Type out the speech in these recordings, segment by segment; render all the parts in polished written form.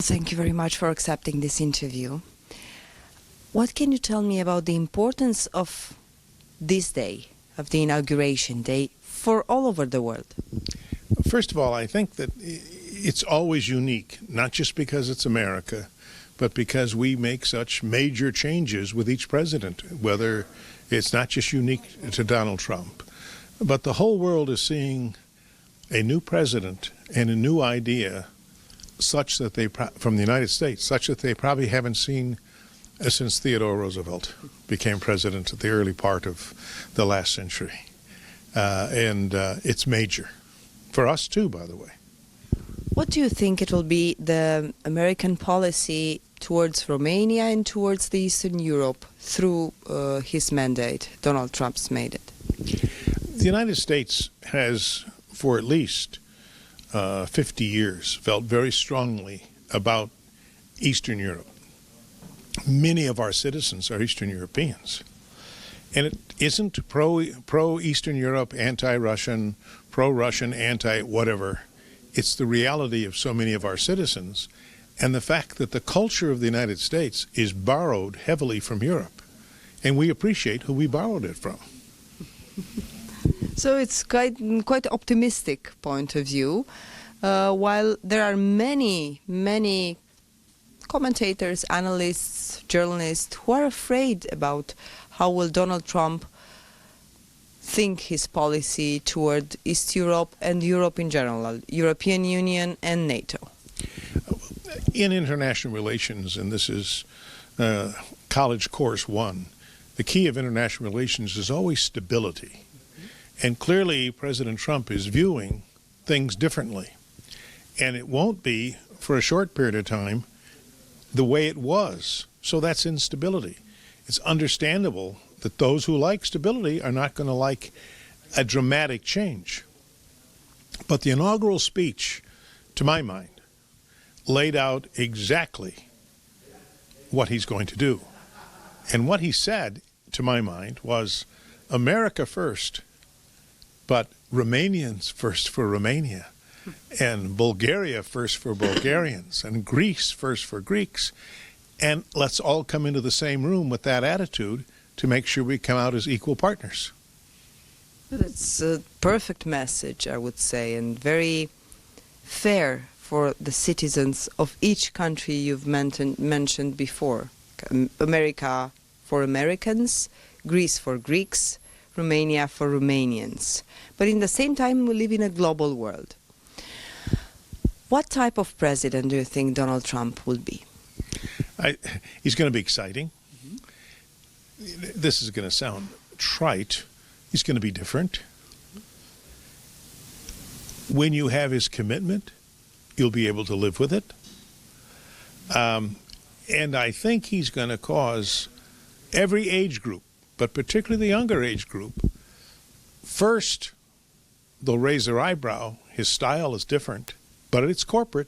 Thank you very much for accepting this interview. What can you tell me about the importance of this day, of the inauguration day, for all over the world? First of all, I think that it's always unique, not just because it's America, but because we make such major changes with each president, whether it's not just unique to Donald Trump, but the whole world is seeing a new president and a new idea such that they, from the United States, such that they probably haven't seen since Theodore Roosevelt became president at the early part of the last century. It's major. For us too, by the way. What do you think it will be the American policy towards Romania and towards the Eastern Europe through his mandate, Donald Trump's mandate? The United States has, for at least 50 years, felt very strongly about Eastern Europe. Many of our citizens are Eastern Europeans. And it isn't pro-Eastern Europe, anti-Russian, pro-Russian, anti-whatever. It's the reality of so many of our citizens and the fact that the culture of the United States is borrowed heavily from Europe. And we appreciate who we borrowed it from. So it's quite optimistic point of view, while there are many commentators, analysts, journalists who are afraid about how will Donald Trump think his policy toward East Europe and Europe in general, European Union and NATO. In international relations, and this is college course 1, the key of international relations is always stability. And clearly President Trump is viewing things differently. And it won't be, for a short period of time, the way it was. So that's instability. It's understandable that those who like stability are not going to like a dramatic change. But the inaugural speech, to my mind, laid out exactly what he's going to do. And what he said, to my mind, was America first, but Romanians first for Romania, and Bulgaria first for Bulgarians, and Greece first for Greeks. And let's all come into the same room with that attitude to make sure we come out as equal partners. That's a perfect message, I would say, and very fair for the citizens of each country you've mentioned before. America for Americans, Greece for Greeks, Romania for Romanians. But in the same time, we live in a global world. What type of president do you think Donald Trump will be? He's going to be exciting. Mm-hmm. This is going to sound trite. He's going to be different. When you have his commitment, you'll be able to live with it. And I think he's going to cause every age group, but particularly the younger age group, first, they'll raise their eyebrow. His style is different, but it's corporate.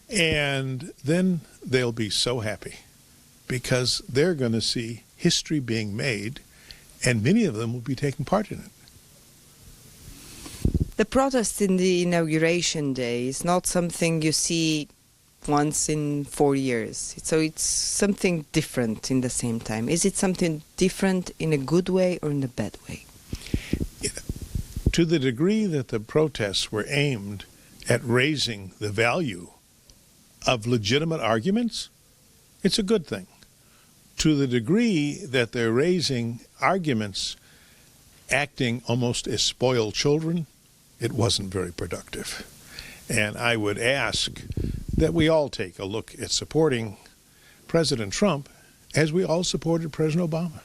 And then they'll be so happy because they're going to see history being made, and many of them will be taking part in it. The protest in the inauguration day is not something you see once in 4 years. So it's something different in the same time. Is it something different in a good way or in a bad way? To the degree that the protests were aimed at raising the value of legitimate arguments, it's a good thing. To the degree that they're raising arguments acting almost as spoiled children, it wasn't very productive. And I would ask that we all take a look at supporting President Trump as we all supported President Obama.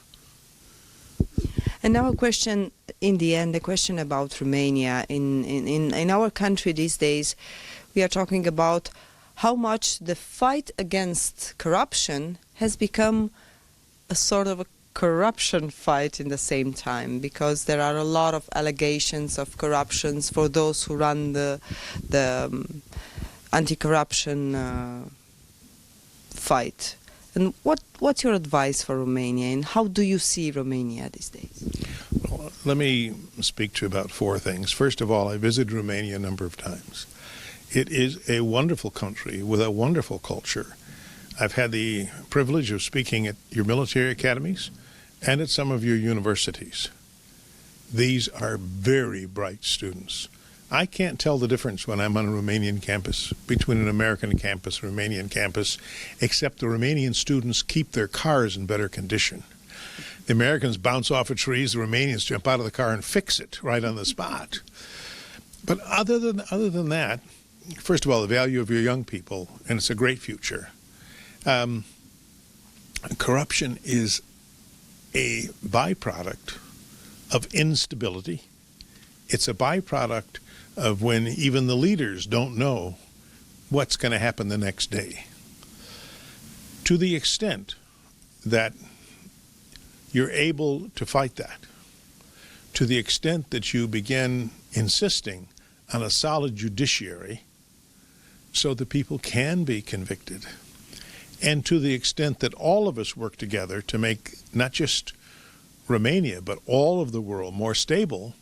And now a question, in the end, a question about Romania. In our country these days, we are talking about how much the fight against corruption has become a sort of a corruption fight in the same time, because there are a lot of allegations of corruptions for those who run the anti-corruption fight. And what's your advice for Romania, and how do you see Romania these days? Well, let me speak to about 4 things. First of all, I visited Romania a number of times. It is a wonderful country with a wonderful culture. I've had the privilege of speaking at your military academies and at some of your universities. These are very bright students. I can't tell the difference when I'm on a Romanian campus between an American campus and a Romanian campus, except the Romanian students keep their cars in better condition. The Americans bounce off of trees, the Romanians jump out of the car and fix it right on the spot. But other than that, first of all, the value of your young people, and it's a great future. Corruption is a byproduct of instability. It's a byproduct of when even the leaders don't know what's going to happen the next day. To the extent that you're able to fight that, to the extent that you begin insisting on a solid judiciary so that people can be convicted, and to the extent that all of us work together to make not just Romania, but all of the world more stable,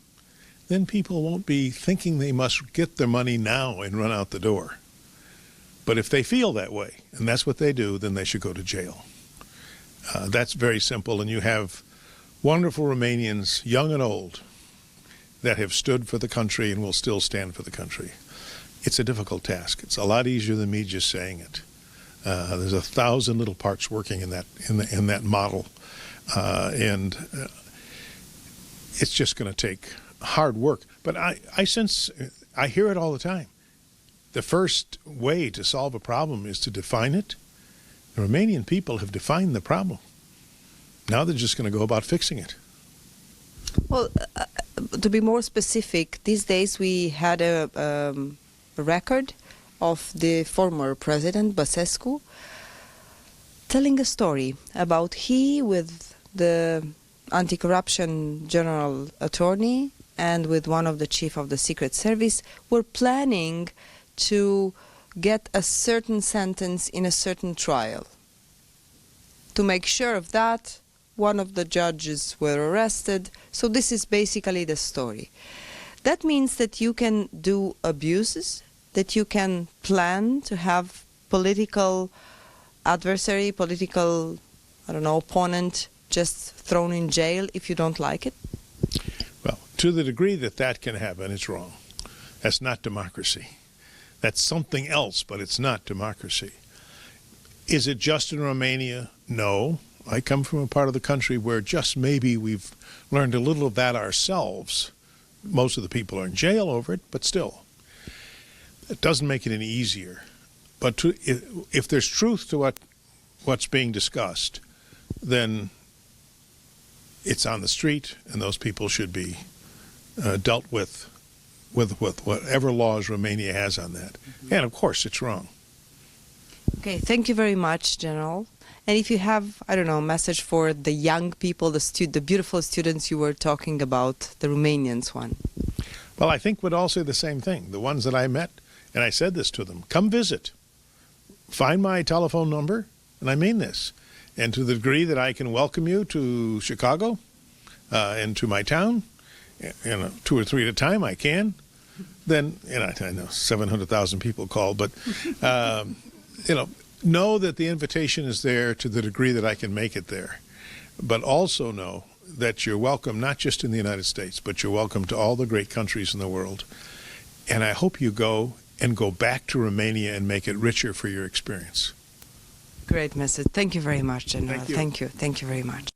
then people won't be thinking they must get their money now and run out the door. But if they feel that way, and that's what they do, then they should go to jail. That's very simple, and you have wonderful Romanians, young and old, that have stood for the country and will still stand for the country. It's a difficult task. It's a lot easier than me just saying it. There's 1,000 little parts working in that model, and it's just going to take hard work. But I sense, I hear it all the time. The first way to solve a problem is to define it. The Romanian people have defined the problem. Now they're just going to go about fixing it. Well, to be more specific, these days we had a record of the former president, Băsescu, telling a story about he with the anti-corruption general attorney and with one of the chief of the Secret Service were planning to get a certain sentence in a certain trial. To make sure of that, one of the judges were arrested. So this is basically the story. That means that you can do abuses, that you can plan to have political adversary, political, opponent just thrown in jail if you don't like it? Well, to the degree that that can happen, it's wrong. That's not democracy. That's something else, but it's not democracy. Is it just in Romania? No. I come from a part of the country where just maybe we've learned a little of that ourselves. Most of the people are in jail over it, but still. It doesn't make it any easier. But if there's truth to what's being discussed, then it's on the street, and those people should be dealt with whatever laws Romania has on that. Mm-hmm. And of course, it's wrong. Okay, thank you very much, General. And if you have, a message for the young people, the beautiful students you were talking about, the Romanians one. Well, I think would all say the same thing. The ones that I met, and I said this to them, come visit. Find my telephone number, and I mean this. And to the degree that I can welcome you to Chicago and to my town, 2 or 3 at a time, I can. Then, I know 700,000 people call, but, know that the invitation is there to the degree that I can make it there. But also know that you're welcome not just in the United States, but you're welcome to all the great countries in the world. And I hope you go back to Romania and make it richer for your experience. Great message. Thank you very much, General. Thank you. Thank you. Thank you very much.